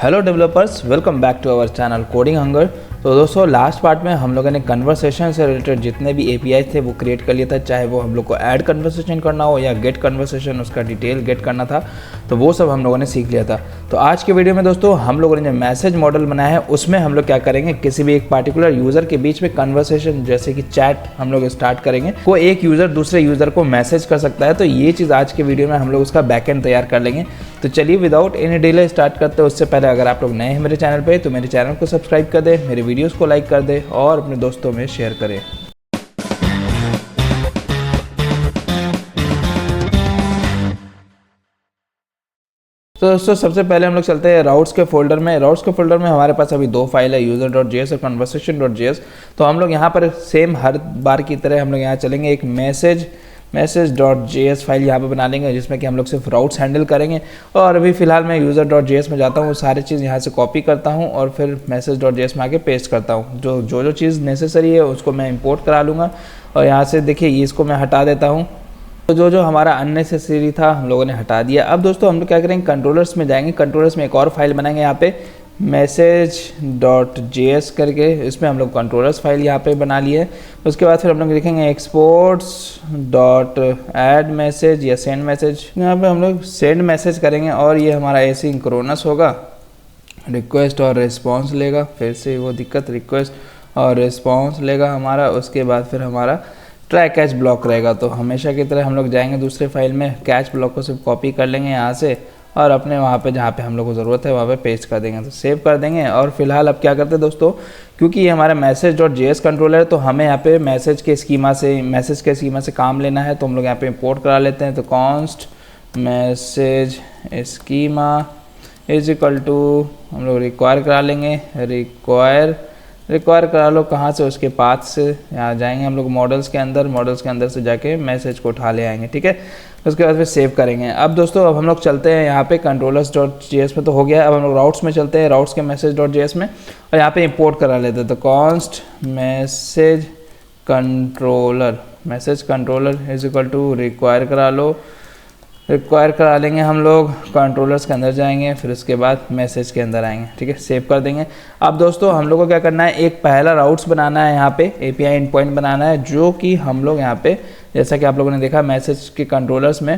Hello developers, welcome back to our channel coding hunger. तो दोस्तों last part में हम लोगों ने कन्वर्सेशन से रिलेटेड जितने भी एपीआई थे वो क्रिएट कर लिया था, चाहे वो हम लोग को ऐड कन्वर्सेशन करना हो या गेट कन्वर्सेशन उसका डिटेल गेट करना था, तो वो सब हम लोगों ने सीख लिया था। तो आज के वीडियो में दोस्तों हम लोगों ने जो मैसेज मॉडल बनाया है उसमें हम लोग क्या करेंगे, किसी भी एक पार्टिकुलर यूज़र के बीच में कन्वर्सेशन जैसे कि चैट हम लोग स्टार्ट करेंगे। वो एक यूज़र दूसरे यूज़र को मैसेज कर सकता है, तो ये चीज़ आज के वीडियो में हम लोग उसका बैकएंड तैयार कर लेंगे। तो चलिए विदाउट एनी डिले स्टार्ट करते हैं। उससे पहले अगर आप लोग नए हैं मेरे चैनल पे तो मेरे चैनल को सब्सक्राइब कर दें, मेरे वीडियोस को लाइक कर दें और अपने दोस्तों में शेयर करें। तो दोस्तों सबसे पहले हम लोग चलते हैं राउट्स के फोल्डर में। राउट्स के फोल्डर में हमारे पास अभी दो फाइल है, user.js और conversation.js। तो हम लोग यहाँ पर सेम हर बार की तरह हम लोग यहाँ चलेंगे, एक मैसेज.js फाइल यहाँ पे बना लेंगे जिसमें कि हम लोग सिर्फ राउट्स हैंडल करेंगे। और अभी फिलहाल मैं user.js में जाता हूँ, सारी चीज़ यहाँ से कॉपी करता हूँ और फिर मैसेज.js में आके पेस्ट करता हूँ। जो चीज़ नेसेसरी है उसको मैं इंपोर्ट करा लूँगा और यहाँ से देखिए इसको मैं हटा देता हूँ। तो जो हमारा अननेसेसरी था हम लोगों ने हटा दिया। अब दोस्तों हम लोग क्या करेंगे, कंट्रोलर्स में जाएंगे। कंट्रोलर्स में एक और फाइल बनाएंगे यहाँ पे मैसेज.js करके, इसमें हम लोग कंट्रोलर्स फाइल यहाँ पे बना लिए। उसके बाद फिर हम लोग लिखेंगे exports.add मैसेज या सेंड मैसेज। यहाँ पे हम लोग सेंड मैसेज करेंगे और ये हमारा एसिंक्रोनस होगा, रिक्वेस्ट और रिस्पॉन्स लेगा। फिर से वो दिक्कत, रिक्वेस्ट और रिस्पॉन्स लेगा हमारा। उसके बाद फिर हमारा ट्राई कैच ब्लॉक रहेगा। तो हमेशा की तरह हम लोग जाएंगे दूसरे फाइल में, कैच ब्लॉक को सिर्फ कॉपी कर लेंगे यहाँ से और अपने वहाँ पे जहाँ पे हम लोग को ज़रूरत है वहाँ पे पेस्ट कर देंगे। तो सेव कर देंगे। और फिलहाल अब क्या करते हैं दोस्तों, क्योंकि ये हमारा मैसेज.js कंट्रोलर है तो हमें यहाँ पे मैसेज के स्कीमा से काम लेना है। तो हम लोग यहाँ पे इंपोर्ट करा लेते हैं। तो const message schema is equal to हम लोग रिक्वायर करा लेंगे, रिक्वायर करा लो कहाँ से, उसके पाथ से। यहाँ जाएंगे हम लोग मॉडल्स के अंदर से जाके मैसेज को उठा ले आएंगे, ठीक है। उसके बाद फिर सेव करेंगे। अब दोस्तों अब हम लोग चलते हैं यहाँ पे controllers.js में तो हो गया। अब हम लोग राउट्स में चलते हैं, राउट्स के मैसेज.js में, और यहाँ पे इंपोर्ट करा लेते हैं। तो const message controller is equal to require करा लेंगे। हम लोग कंट्रोलर्स के अंदर जाएंगे, फिर उसके बाद मैसेज के अंदर आएंगे, ठीक है। सेव कर देंगे। अब दोस्तों हम लोग को क्या करना है, एक पहला राउट्स बनाना है, यहाँ पे एपीआई एंड पॉइंट बनाना है, जो कि हम लोग यहाँ पे जैसा कि आप लोगों ने देखा मैसेज के कंट्रोलर्स में,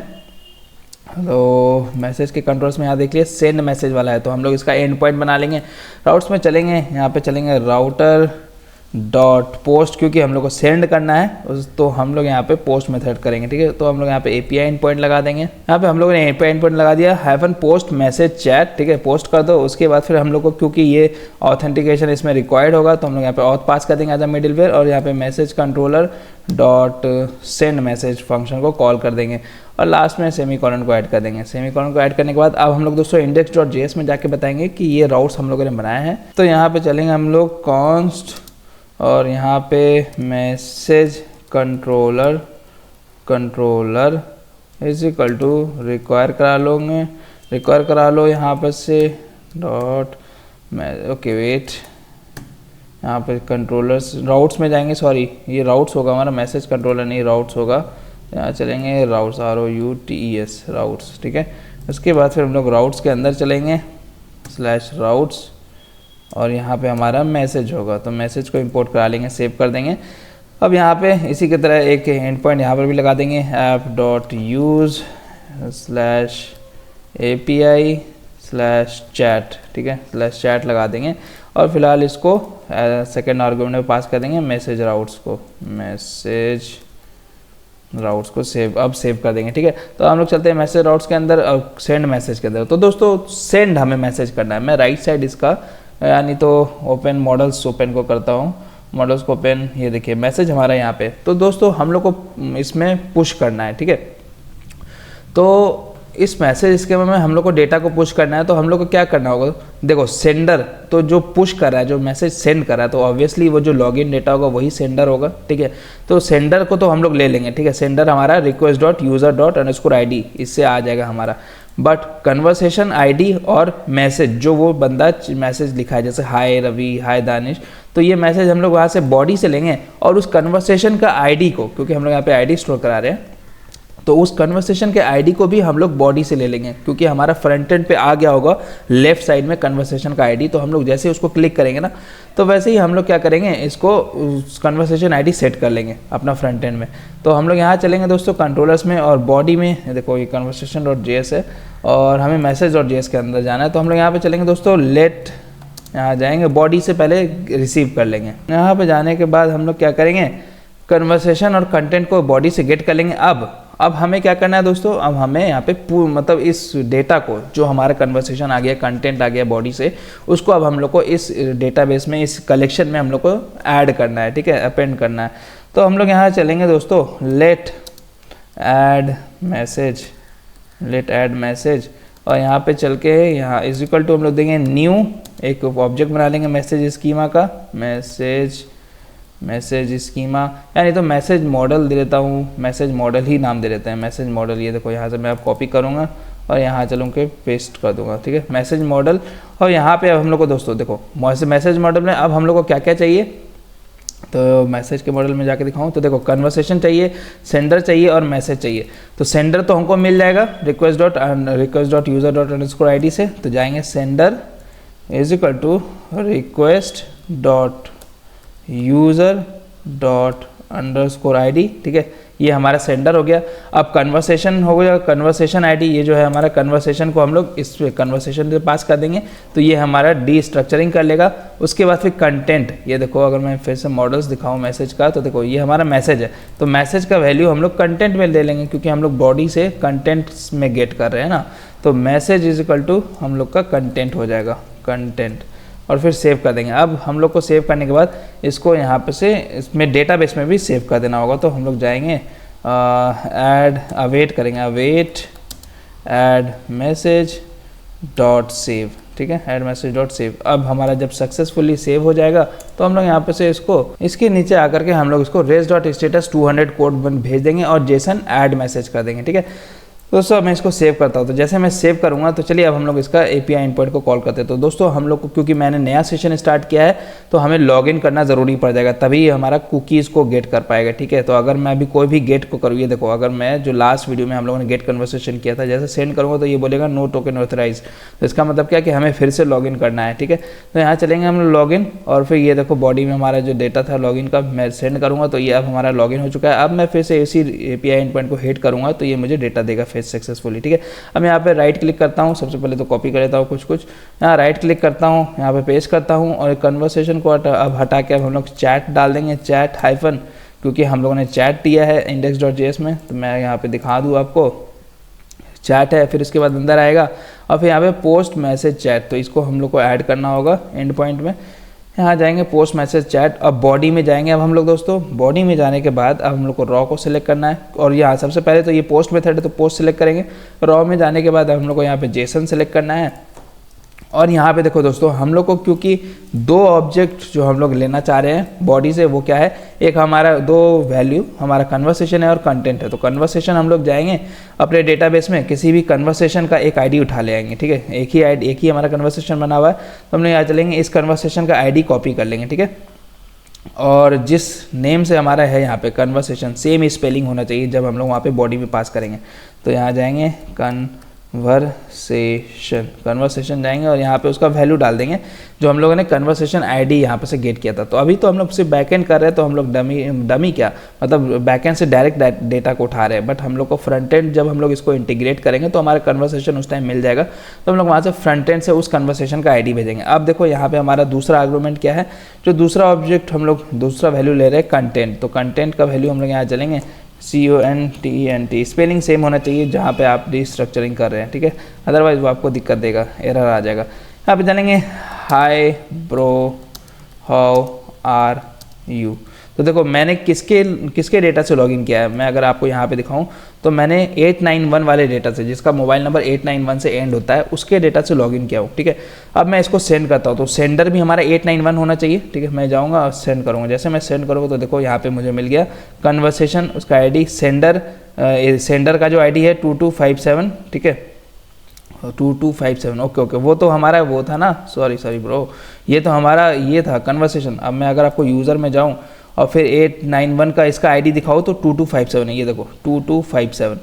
तो मैसेज के कंट्रोलर्स में यहाँ देख लिया सेंड मैसेज वाला है। तो हम लोग इसका एंड पॉइंट बना लेंगे। राउट्स में चलेंगे, यहाँ पे चलेंगे राउटर डॉट पोस्ट, क्योंकि हम लोग को सेंड करना है तो हम लोग यहाँ पे पोस्ट मेथड करेंगे, ठीक है। तो हम लोग यहाँ पे एपीआई एंड पॉइंट लगा देंगे। यहाँ पे हम लोगों ने एपीआई एंड पॉइंट लगा दिया, हैवन पोस्ट मैसेज चैट, ठीक है, पोस्ट कर दो। उसके बाद फिर हम लोग को, क्योंकि ये ऑथेंटिकेशन इसमें रिक्वायर्ड होगा, तो हम लोग यहाँ पे ऑथ पास कर देंगे एज अ मिडिलवेयर और यहाँ पे message controller dot send message function को कॉल कर देंगे और लास्ट में सेमीकोलन को ऐड कर देंगे। सेमीकोलन को ऐड करने के बाद अब हम लोग दोस्तों इंडेक्स.js में जाके बताएंगे कि ये राउट्स हम लोगों ने बनाए हैं। तो यहाँ पे चलेंगे हम लोग कॉन्स्ट और यहाँ पे message controller is equal to require करा लो यहाँ पर से डॉट ओके वेट, यहाँ पे कंट्रोलर्स राउट्स में जाएंगे, सॉरी ये राउट्स होगा हमारा, मैसेज कंट्रोलर नहीं राउट्स होगा। यहाँ चलेंगे राउट्स ROUTES राउट्स, ठीक है। उसके बाद फिर हम लोग राउट्स के अंदर चलेंगे /routes और यहाँ पे हमारा मैसेज होगा, तो मैसेज को इंपोर्ट करा लेंगे, सेव कर देंगे। अब यहाँ पे इसी की तरह एक एंड पॉइंट यहाँ पर भी लगा देंगे, app.use/API/chat, ठीक है, /chat लगा देंगे। और फिलहाल इसको सेकेंड आर्गुमेंट में पास कर देंगे मैसेज राउट्स को सेव कर देंगे, ठीक है। तो हम लोग चलते हैं मैसेज राउट्स के अंदर और सेंड मैसेज के अंदर। तो दोस्तों सेंड हमें मैसेज करना है। मैं राइट साइड इसका यानी तो ओपन मॉडल्स ओपन को करता हूँ, मॉडल्स को ओपन, ये देखिए मैसेज हमारा यहाँ पे। तो दोस्तों हम लोग को इसमें पुश करना है, ठीक है। तो इस मैसेज स्कीमा में हम लोग को डेटा को पुश करना है। तो हम लोग को क्या करना होगा, देखो सेंडर तो जो पुश कर रहा है, जो मैसेज सेंड कर रहा है, तो ऑब्वियसली वो जो लॉगिन डेटा होगा वही सेंडर होगा, ठीक है। तो सेंडर को तो हम लोग ले लेंगे, ठीक है। सेंडर हमारा request.user._id इससे आ जाएगा हमारा। बट कन्वर्सेशन आईडी और मैसेज जो वो बंदा मैसेज लिखा है, जैसे हाय रवि, हाय दानिश, तो ये मैसेज हम लोग वहाँ से बॉडी से लेंगे और उस कन्वर्सेशन का आईडी को, क्योंकि हम लोग यहाँ पे आईडी स्टोर करा रहे हैं, तो उस कन्वर्सेशन के आईडी को भी हम लोग बॉडी से ले लेंगे, क्योंकि हमारा फ्रंट एंड पे आ गया होगा लेफ्ट साइड में कन्वर्सेशन का आईडी। तो हम लोग जैसे उसको क्लिक करेंगे ना, तो वैसे ही हम लोग क्या करेंगे, इसको कन्वर्सेशन आईडी सेट कर लेंगे अपना फ्रंट एंड में। तो हम लोग यहाँ चलेंगे दोस्तों कंट्रोलर्स में, और बॉडी में देखो ये conversation.js है और हमें message.js के अंदर जाना है। तो हम लोग यहाँ पे चलेंगे दोस्तों, लेट, यहाँ जाएंगे बॉडी से पहले रिसीव कर लेंगे। यहाँ पे जाने के बाद हम लोग क्या करेंगे, कन्वर्सेशन और कंटेंट को बॉडी से गेट कर लेंगे। अब हमें क्या करना है दोस्तों, अब हमें यहाँ पे मतलब इस डेटा को, जो हमारा कन्वर्सेशन आ गया, कंटेंट आ गया बॉडी से, उसको अब हम लोग को इस डेटाबेस में, इस कलेक्शन में हम लोग को ऐड करना है, ठीक है, अपेंड करना है। तो हम लोग यहाँ चलेंगे दोस्तों, लेट ऐड मैसेज, और यहाँ पे चल के यहाँ इज इक्वल टू हम लोग देंगे न्यू, एक ऑब्जेक्ट बना लेंगे मैसेज स्कीमा का, मैसेज स्कीमा, यानी तो मैसेज मॉडल दे देता हूँ, मैसेज मॉडल ही नाम दे देते हैं, मैसेज मॉडल। ये देखो यहाँ से मैं अब कॉपी करूँगा और यहाँ चलूँ के पेस्ट कर दूंगा, ठीक है, मैसेज मॉडल। और यहाँ पे अब हम लोग को दोस्तों देखो मैसेज मॉडल में अब हम लोग को क्या क्या चाहिए, तो मैसेज के मॉडल में जाके दिखाऊँ तो देखो कन्वर्सेशन चाहिए, सेंडर चाहिए और मैसेज चाहिए। तो सेंडर तो हमको मिल जाएगा request.user._id से, तो जाएंगे sender is equal to request.user._id, ठीक है, ये हमारा सेंडर हो गया। अब कन्वर्सेशन हो गया, कन्वर्सेशन आईडी, ये जो है हमारा कन्वर्सेशन को हम लोग इस कन्वर्सेशन से पास कर देंगे, तो ये हमारा डी स्ट्रक्चरिंग कर लेगा। उसके बाद फिर कंटेंट, ये देखो अगर मैं फिर से मॉडल्स दिखाऊं मैसेज का, तो देखो ये हमारा मैसेज है, तो मैसेज का वैल्यू हम लोग कंटेंट में ले लेंगे, क्योंकि हम लोग बॉडी से कंटेंट में गेट कर रहे हैं ना। तो मैसेज इज इक्वल टू हम लोग का कंटेंट हो जाएगा, कंटेंट, और फिर सेव कर देंगे। अब हम लोग को सेव करने के बाद इसको यहाँ पे से इसमें डेटाबेस में भी सेव कर देना होगा। तो हम लोग जाएंगे ऐड, अवेट करेंगे, await add message dot save, ठीक है, ऐड मैसेज डॉट सेव। अब हमारा जब सक्सेसफुली सेव हो जाएगा तो हम लोग यहाँ पे से इसको इसके नीचे आकर के हम लोग इसको res.status 200 कोड भेज देंगे और जेसन ऐड मैसेज कर देंगे, ठीक है। दोस्तों मैं इसको सेव करता हूँ, तो जैसे मैं सेव करूँगा तो चलिए अब हम लोग इसका API इंपोर्ट को कॉल करते हैं। तो दोस्तों हम लोग को, क्योंकि मैंने नया सेशन स्टार्ट किया है, तो हमें लॉगिन करना ज़रूरी पड़ जाएगा, तभी हमारा कुकीज़ को गेट कर पाएगा, ठीक है। तो अगर मैं अभी कोई भी गेट को करूँ, ये देखो अगर मैं जो लास्ट वीडियो में हम लोगों ने गेट कन्वर्सेशन किया था, जैसे सेंड करूँगा तो ये बोलेगा नो टोकन ऑथराइज, तो इसका मतलब क्या कि हमें फिर से लॉगिन करना है, ठीक है। तो यहाँ चलेंगे हम लॉगिन, और फिर ये देखो बॉडी में हमारा जो डेटा था लॉगिन का, मैं सेंड करूँगा तो ये अब हमारा लॉगिन हो चुका है। अब मैं फिर से इसी API इंपोर्ट को हिट करूँगा तो ये मुझे डेटा देगा फिर सक्सेसफुली, ठीक है। अब यहाँ पे राइट क्लिक करता हूँ, सबसे पहले तो कॉपी कर लेता हूँ कुछ, यहाँ राइट क्लिक करता हूँ, यहाँ पे पेस्ट करता हूँ, और कन्वर्सेशन को अब हटा के अब हम लोग चैट डाल देंगे, चैट हाइफन, क्योंकि हम लोगों ने चैट दिया है index.js में। तो मैं यहाँ पे दिखा दूँ आपको, चैट है, फिर इसके बाद अंदर आएगा और फिर यहाँ पे पोस्ट मैसेज चैट, तो इसको हम लोग को ऐड करना होगा एंड पॉइंट में। यहाँ जाएंगे पोस्ट मैसेज चैट, अब बॉडी में जाएंगे। अब हम लोग दोस्तों बॉडी में जाने के बाद अब हम लोग को रॉ को सिलेक्ट करना है, और यहाँ सबसे पहले तो ये पोस्ट मेथड है तो पोस्ट सिलेक्ट करेंगे। रॉ में जाने के बाद हम लोग को यहाँ पे जेसन सिलेक्ट करना है, और यहाँ पे देखो दोस्तों हम लोग को, क्योंकि दो ऑब्जेक्ट जो हम लोग लेना चाह रहे हैं बॉडी से, वो क्या है, एक हमारा दो वैल्यू, हमारा कन्वर्सेशन है और कंटेंट है। तो कन्वर्सेशन हम लोग जाएंगे अपने डेटाबेस में, किसी भी कन्वर्सेशन का एक आईडी उठा ले आएंगे, ठीक है, एक ही हमारा कन्वर्सेशन बना हुआ है, तो हम लोग यहाँ चलेंगे, इस कन्वर्सेशन का आईडी कॉपी कर लेंगे, ठीक है। और जिस नेम से हमारा है यहाँ पे कन्वर्सेशन, सेम स्पेलिंग होना चाहिए जब हम लोग वहाँ पे बॉडी में पास करेंगे। तो यहाँ जाएंगे कन्वर्सेशन जाएंगे और यहाँ पे उसका वैल्यू डाल देंगे जो हम लोगों ने कन्वर्सेशन आईडी यहाँ पे से गेट किया था। तो अभी तो हम लोग सिर्फ बैकएंड कर रहे हैं, तो हम लोग डमी क्या मतलब बैकएंड से डायरेक्ट डेटा को उठा रहे हैं, बट हम लोग को फ्रंट एंड जब हम लोग इसको इंटीग्रेट करेंगे तो हमारा कन्वर्सेशन उस टाइम मिल जाएगा, तो हम लोग वहाँ से फ्रंट एंड से उस कन्वर्सेशन का आईडी भेजेंगे। अब देखो यहाँ पे हमारा दूसरा आर्गुमेंट क्या है, जो दूसरा ऑब्जेक्ट हम लोग दूसरा वैल्यू ले रहे हैं कंटेंट, तो कंटेंट का वैल्यू हम लोग यहाँ चलेंगे CONTENT, स्पेलिंग सेम होना चाहिए जहाँ पे आप रीस्ट्रक्चरिंग कर रहे हैं, ठीक है, अदरवाइज वो आपको दिक्कत देगा, एरर आ जाएगा। यहाँ पे जानेंगे hi bro how are you. तो देखो मैंने किसके डेटा से लॉगिन किया है, मैं अगर आपको यहाँ पे दिखाऊं तो मैंने 891 वाले डेटा से, जिसका मोबाइल नंबर 891 से एंड होता है, उसके डेटा से लॉगिन किया हूँ, ठीक है। अब मैं इसको सेंड करता हूँ, तो सेंडर भी हमारा 891 होना चाहिए, ठीक है। मैं जाऊँगा और सेंड करूँगा, जैसे मैं सेंड करूँगा तो देखो यहाँ पे मुझे मिल गया कन्वर्सेशन, उसका आईडी सेंडर का जो आईडी है 2257, ठीक है, 2257, ओके, वो तो हमारा वो था ना, सॉरी ब्रो, ये तो हमारा ये था कन्वर्सेशन। अब मैं अगर आपको यूज़र में जाऊँ और फिर 891 का इसका आईडी दिखाओ तो 2257 है, ये देखो 2257।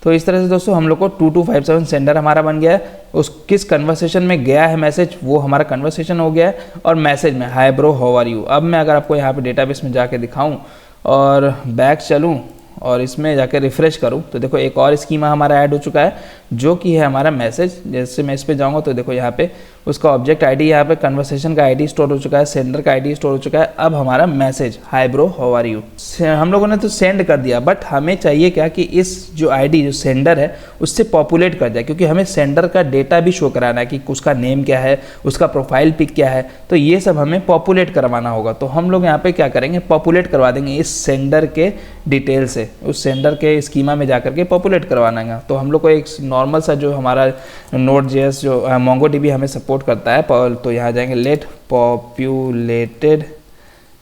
तो इस तरह से दोस्तों हम लोग को 2257 सेंडर हमारा बन गया है। उस किस कन्वर्सेशन में गया है मैसेज वो हमारा कन्वर्सेशन हो गया है, और मैसेज में hi bro how are you. अब मैं अगर आपको यहाँ पे डेटाबेस में जाके दिखाऊं और बैक चलूं और इसमें जाके रिफ्रेश करूं तो देखो एक और स्कीमा हमारा ऐड हो चुका है जो कि है हमारा मैसेज। जैसे मैं इस पे जाऊंगा तो देखो यहाँ पे उसका ऑब्जेक्ट आईडी, यहाँ पे कन्वर्सेशन का आईडी स्टोर हो चुका है, सेंडर का आईडी स्टोर हो चुका है। अब हमारा message hi bro how are you हम लोगों ने तो सेंड कर दिया, बट हमें चाहिए क्या कि इस जो आईडी जो सेंडर है उससे पॉपुलेट कर जाए, क्योंकि हमें सेंडर का डेटा भी शो कराना है कि उसका नेम क्या है, उसका प्रोफाइल पिक क्या है, तो ये सब हमें पॉपुलेट करवाना होगा। तो हम लोग यहाँ पे क्या करेंगे, पॉपुलेट करवा देंगे इस सेंडर के डिटेल से, उस सेंडर के स्कीमा में जाकर के पॉपुलेट करवाना है। तो हम लोग को एक नॉर्मल सा जो हमारा Node.js जो MongoDB हमें सपोर्ट करता है, तो यहाँ जाएंगे let populated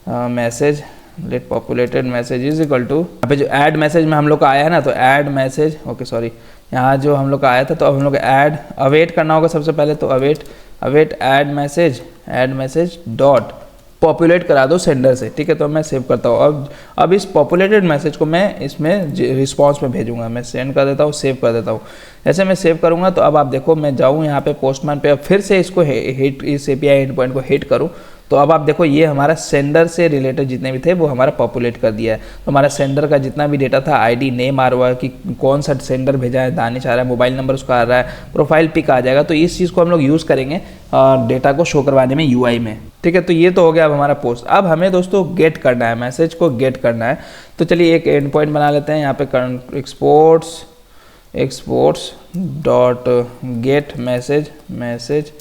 message, let populated message is equal to, यहाँ पे जो ऐड मैसेज में हम लोग का आया है ना, तो ऐड मैसेज, ओके सॉरी, यहाँ जो हम लोग का आया था तो अब हम लोग ऐड अवेट करना होगा सबसे पहले। तो await add message dot populate करा दो सेंडर से, ठीक है। तो मैं सेव करता हूँ। अब इस पॉपुलेटेड मैसेज को मैं इसमें रिस्पॉन्स में भेजूंगा। मैं सेंड कर देता हूँ, सेव कर देता हूँ। जैसे मैं सेव करूँगा तो अब आप देखो मैं जाऊँ यहाँ पे पोस्टमैन पे, अब फिर से इसको हिट, इस API एंड पॉइंट को हिट करूँ तो अब आप देखो ये हमारा सेंडर से रिलेटेड जितने भी थे वो हमारा पॉपुलेट कर दिया है। तो हमारा सेंडर का जितना भी डेटा था, आईडी, नेम आ रहा है कि कौन सा सेंडर भेजा है, दानिश आ रहा है, मोबाइल नंबर उसका आ रहा है, प्रोफाइल पिक आ जाएगा। तो इस चीज़ को हम लोग यूज़ करेंगे डेटा को शो करवाने में UI में, ठीक है। तो ये तो हो गया अब हमारा पोस्ट। अब हमें दोस्तों गेट करना है, मैसेज को गेट करना है। तो चलिए एक एंड पॉइंट बना लेते हैं यहाँ पे, exports dot get message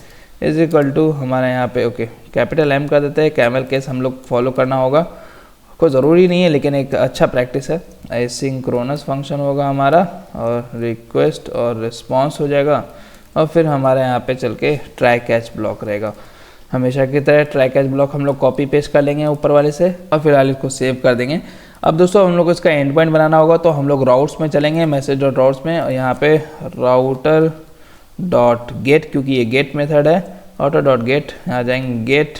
is equal to हमारे यहाँ पे ओके कैपिटल M कर देते हैं। कैमल केस हम लोग फॉलो करना होगा, कोई ज़रूरी नहीं है लेकिन एक अच्छा प्रैक्टिस है। एसिंक्रोनस फंक्शन होगा हमारा, और रिक्वेस्ट और रिस्पॉन्स हो जाएगा, और फिर हमारे यहाँ पे चल के ट्राई कैच ब्लॉक रहेगा। हमेशा की तरह ट्राई कैच ब्लॉक हम लोग कॉपी पेस्ट कर लेंगे ऊपर वाले से, और फिलहाल इसको सेव कर देंगे। अब दोस्तों हम लोग को इसका एंड पॉइंट बनाना होगा, तो हम लोग राउट्स में चलेंगे, मैसेज डॉट राउट्स में, और यहाँ पे राउटर डॉट गेट, क्योंकि ये गेट मेथड है, राउटर डॉट गेट, यहाँ जाएंगे गेट,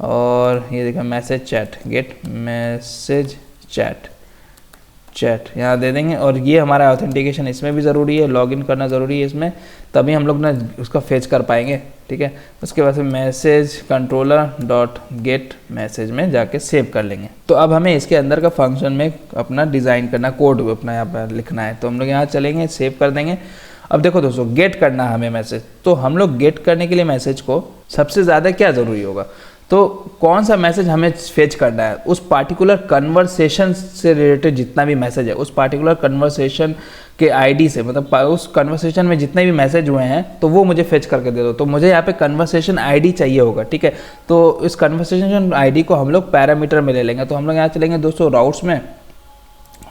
और ये देखा message chat, gate message chat यहाँ दे देंगे। और ये हमारा ऑथेंटिकेशन इसमें भी ज़रूरी है, लॉगिन करना ज़रूरी है इसमें, तभी हम लोग ना उसका फेच कर पाएंगे, ठीक है। उसके बाद message controller dot get message में जाके सेव कर लेंगे। तो अब हमें इसके अंदर का फंक्शन में अपना डिज़ाइन करना, कोड अपना यहाँ पर लिखना है। तो हम लोग यहाँ चलेंगे, सेव कर देंगे। अब देखो दोस्तों गेट करना है हमें मैसेज, तो हम लोग गेट करने के लिए मैसेज को सबसे ज़्यादा क्या ज़रूरी होगा, तो कौन सा मैसेज हमें फेच करना है, उस पार्टिकुलर कन्वर्सेशन से रिलेटेड जितना भी मैसेज है, उस पार्टिकुलर कन्वर्सेशन के आईडी से, मतलब उस कन्वर्सेशन में जितने भी मैसेज हुए हैं तो वो मुझे फेच करके दे दो। तो मुझे यहाँ पे कन्वर्सेशन आईडी चाहिए होगा, ठीक है। तो इस कन्वर्सेशन आईडी को हम लोग पैरामीटर में ले लेंगे। तो हम लोग यहाँ चलेंगे दोस्तों राउट्स में,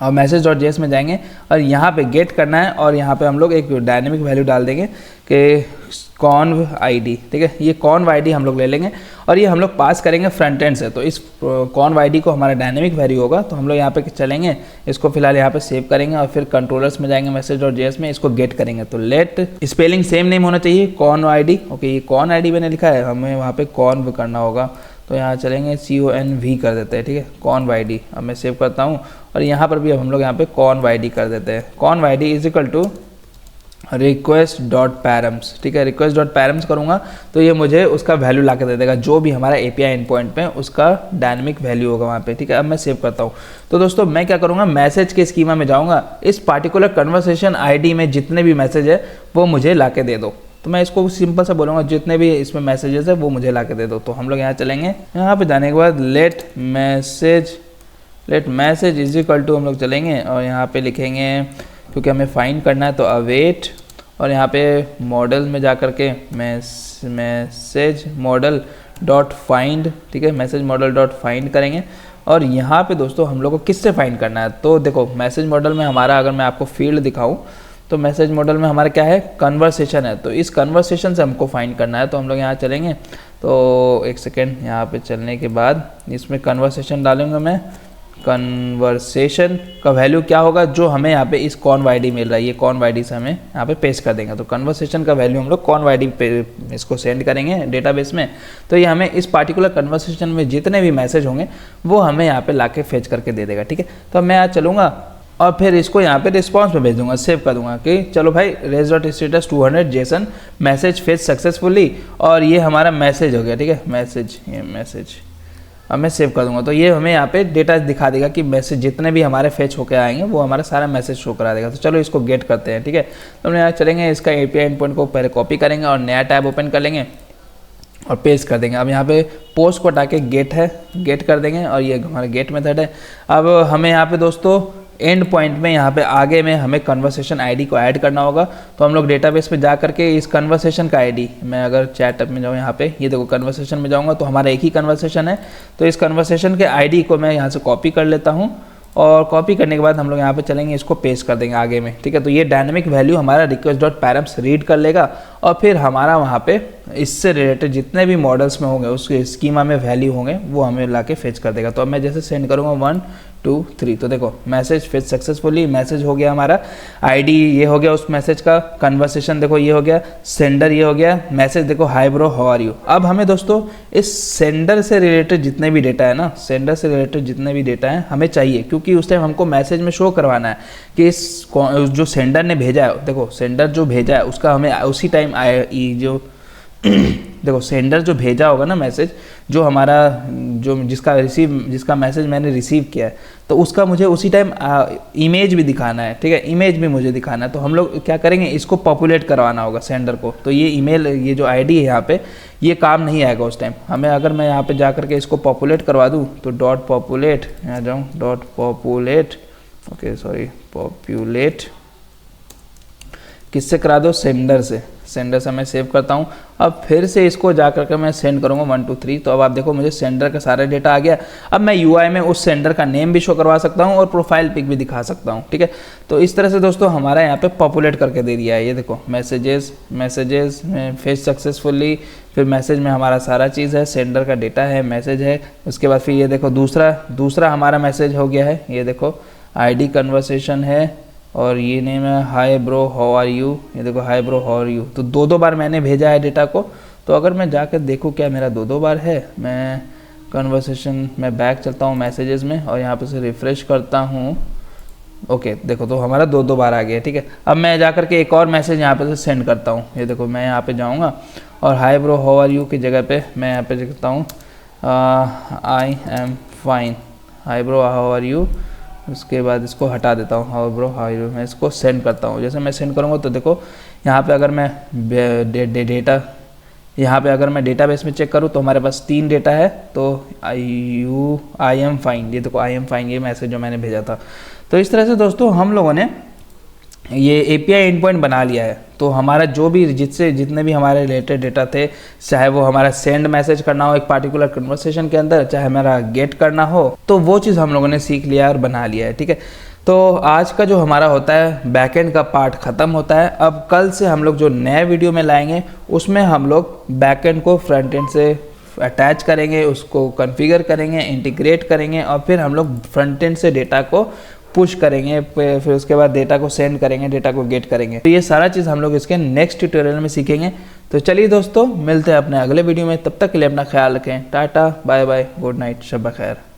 और मैसेज डॉट जेएस में जाएंगे, और यहाँ पे गेट करना है, और यहाँ पे हम लोग एक डायनेमिक वैल्यू डाल देंगे कि कॉन्व आईडी, ठीक है। ये कॉन्व आईडी हम लोग ले लेंगे, और ये हम लोग पास करेंगे फ्रंट एंड से। तो इस कॉन्व आईडी को हमारा डायनेमिक वैल्यू होगा। तो हम लोग यहाँ पे चलेंगे, इसको फिलहाल यहाँ पे सेव करेंगे, और फिर कंट्रोलर्स में जाएंगे, मैसेज डॉट जेएस में इसको गेट करेंगे। तो लेट स्पेलिंग सेम नेम होना चाहिए, कॉन्व आईडी, ओके। ये कॉन आईडी मैंने लिखा है, हमें वहाँ पे कॉन्व करना होगा। तो यहाँ चलेंगे CONV कर देते हैं, ठीक है, कॉन्व आईडी। अब मैं सेव करता हूँ, और यहाँ पर भी अब हम लोग यहाँ पे कॉन्व आईडी कर देते हैं। Conv ID is equal to request dot params, ठीक है। रिक्वेस्ट डॉट पैरम्स करूँगा तो ये मुझे उसका वैल्यू ला के दे देगा, जो भी हमारा API एंड पॉइंट पे उसका डायनेमिक वैल्यू होगा वहाँ पे, ठीक है। अब मैं सेव करता हूँ। तो दोस्तों मैं क्या करूँगा, मैसेज के स्कीमा में जाऊँगा, इस पार्टिकुलर कन्वर्सेशन आईडी में जितने भी मैसेज है वो मुझे ला के दे दो। तो मैं इसको सिंपल सा बोलूँगा, जितने भी इसमें मैसेजेस है वो मुझे ला के दे दो। तो हम लोग यहाँ चलेंगे, यहाँ पे जाने के बाद let message is equal to हम लोग चलेंगे, और यहाँ पे लिखेंगे, क्योंकि हमें फाइंड करना है तो अवेट, और यहाँ पे मॉडल में जा कर के मैसेज मॉडल डॉट फाइंड, ठीक है, मैसेज मॉडल डॉट फाइंड करेंगे। और यहाँ पे दोस्तों हम लोग को किससे फाइंड करना है, तो देखो मैसेज मॉडल में हमारा, अगर मैं आपको फील्ड दिखाऊं तो मैसेज मॉडल में हमारा क्या है, कन्वर्सेशन है। तो इस कन्वर्सेशन से हमको फाइंड करना है। तो हम लोग यहाँ चलेंगे, तो एक सेकेंड, यहाँ पे चलने के बाद इसमें कन्वर्सेशन डालूंगा मैं, कन्वर्सेशन का वैल्यू क्या होगा, जो हमें यहाँ पे इस conv_id मिल रहा है, ये conv_id से हमें यहाँ पे पेस्ट कर देंगे। तो कन्वर्सेशन का वैल्यू हम लोग conv_id पे इसको सेंड करेंगे डेटाबेस में। तो ये हमें इस पार्टिकुलर कन्वर्सेशन में जितने भी मैसेज होंगे वो हमें यहाँ पे लाके फेच करके दे देगा, ठीक है। तो मैं आज चलूँगा और फिर इसको यहाँ पे रिस्पॉन्स में भेज दूंगा, सेव कर दूंगा कि चलो भाई res.status 200 Jason message fetch successfully, और ये हमारा मैसेज हो गया, ठीक है। मैसेज, ये मैसेज अब मैं सेव कर दूंगा। तो ये हमें यहाँ पे डेटा दिखा देगा कि मैसेज जितने भी हमारे फेच होकर आएंगे वो हमारा सारा मैसेज शो करा देगा। तो चलो इसको गेट करते हैं, ठीक है। तो हम यहाँ चलेंगे, इसका API एंडपॉइंट को पहले कॉपी करेंगे और नया टैब ओपन कर लेंगे और पेस्ट कर देंगे। अब यहाँ पे पोस्ट को हटा के गेट है, गेट कर देंगे और ये हमारा गेट मेथड है। अब हमें यहाँ पे दोस्तों एंड पॉइंट में यहाँ पे आगे में हमें कन्वर्सेशन आईडी को ऐड करना होगा। तो हम लोग डेटाबेस पे जा करके इस कन्वर्सेशन का आईडी, मैं अगर चैट ऐप में जाऊँ यहाँ पे, ये देखो कन्वर्सेशन में जाऊँगा तो हमारा एक ही कन्वर्सेशन है। तो इस कन्वर्सेशन के आईडी को मैं यहाँ से कॉपी कर लेता हूँ और कॉपी करने के बाद हम लोग यहाँ पे चलेंगे, इसको पेस्ट कर देंगे आगे में, ठीक है। तो ये डायनेमिक वैल्यू हमारा request.params रीड कर लेगा और फिर हमारा वहाँ पे इससे रिलेटेड जितने भी मॉडल्स में होंगे, उसके स्कीमा में वैल्यू होंगे, वो हमें लाके फेच कर देगा। तो अब मैं जैसे सेंड करूँगा 1 2 3, तो देखो मैसेज फेच सक्सेसफुली, मैसेज हो गया हमारा, आईडी ये हो गया उस मैसेज का, कन्वर्सेशन देखो ये हो गया, सेंडर ये हो गया, मैसेज देखो hi bro how are you. अब हमें दोस्तों इस सेंडर से रिलेटेड जितने भी डेटा है ना, सेंडर से रिलेटेड जितने भी डेटा है हमें चाहिए, क्योंकि उस टाइम हमको मैसेज में शो करवाना है कि इस जो सेंडर ने भेजा है, देखो सेंडर जो भेजा है उसका हमें उसी टाइम जो देखो सेंडर जो भेजा होगा ना मैसेज, जो हमारा जो जिसका मैसेज मैंने रिसीव किया है, तो उसका मुझे उसी टाइम इमेज भी दिखाना है, ठीक है। इमेज भी मुझे दिखाना है। तो हम लोग क्या करेंगे, इसको पॉपुलेट करवाना होगा सेंडर को। तो ये ईमेल, ये जो आईडी है यहाँ पे, ये काम नहीं आएगा उस टाइम हमें। अगर मैं यहाँ पे जा करके इसको पॉपुलेट करवा दूँ तो डॉट पॉपुलेट, यहाँ जाऊँ dot populate, okay sorry populate किससे करा दो, सेंडर से। सेंडर से मैं सेव करता हूँ। अब फिर से इसको जा करके मैं सेंड करूँगा 1 2 3। तो अब आप देखो मुझे सेंडर का सारा डेटा आ गया। अब मैं UI में उस सेंडर का नेम भी शो करवा सकता हूँ और प्रोफाइल पिक भी दिखा सकता हूँ, ठीक है। तो इस तरह से दोस्तों हमारा यहाँ पे पॉपुलेट करके दे दिया है। ये देखो मैसेजेस में फेच सक्सेसफुली, फिर मैसेज में हमारा सारा चीज़ है, सेंडर का डेटा है, मैसेज है। उसके बाद फिर ये देखो दूसरा हमारा मैसेज हो गया है। ये देखो ID कन्वर्सेशन है और ये नेम है hi bro how are you. ये देखो hi bro how are you. तो दो बार मैंने भेजा है डेटा को। तो अगर मैं जाकर देखूँ क्या मेरा दो बार है, मैं कन्वर्सेशन में बैक चलता हूँ मैसेजेस में और यहाँ पे से रिफ़्रेश करता हूँ। ओके देखो तो हमारा दो बार आ गया, ठीक है। अब मैं जा कर के एक और मैसेज यहाँ पे से सेंड करता हूँ। ये देखो मैं यहाँ पे जाऊँगा और hi bro how are you की जगह पे मैं यहाँ पे लिखता हूँ I am fine, hi bro how are you. उसके बाद इसको हटा देता हूँ, हाउ ब्रो हाउ यू। मैं इसको सेंड करता हूँ। जैसे मैं सेंड करूँगा तो देखो यहाँ पे अगर मैं यहाँ पे अगर मैं डेटाबेस में चेक करूँ तो हमारे पास 3 डेटा है। तो आई एम फाइन, ये देखो आई एम फाइन, ये मैसेज जो मैंने भेजा था। तो इस तरह से दोस्तों हम लोगों ने ये API एंड पॉइंट बना लिया है। तो हमारा जो भी जितने भी हमारे रिलेटेड डेटा थे, चाहे वो हमारा सेंड मैसेज करना हो एक पार्टिकुलर कन्वर्सेशन के अंदर, चाहे हमारा गेट करना हो, तो वो चीज़ हम लोगों ने सीख लिया और बना लिया है, ठीक है। तो आज का जो हमारा होता है बैकएंड का पार्ट ख़त्म होता है। अब कल से हम लोग जो नए वीडियो में लाएंगे उसमें हम लोग बैकएंड को फ्रंट एंड से अटैच करेंगे, उसको कॉन्फ़िगर करेंगे, इंटीग्रेट करेंगे और फिर हम लोग फ्रंट एंड से डेटा को पुश करेंगे, फिर उसके बाद डेटा को सेंड करेंगे, डेटा को गेट करेंगे। तो ये सारा चीज़ हम लोग इसके नेक्स्ट ट्यूटोरियल में सीखेंगे। तो चलिए दोस्तों मिलते हैं अपने अगले वीडियो में, तब तक के लिए अपना ख्याल रखें। Tata bye bye, good night, शब खैर।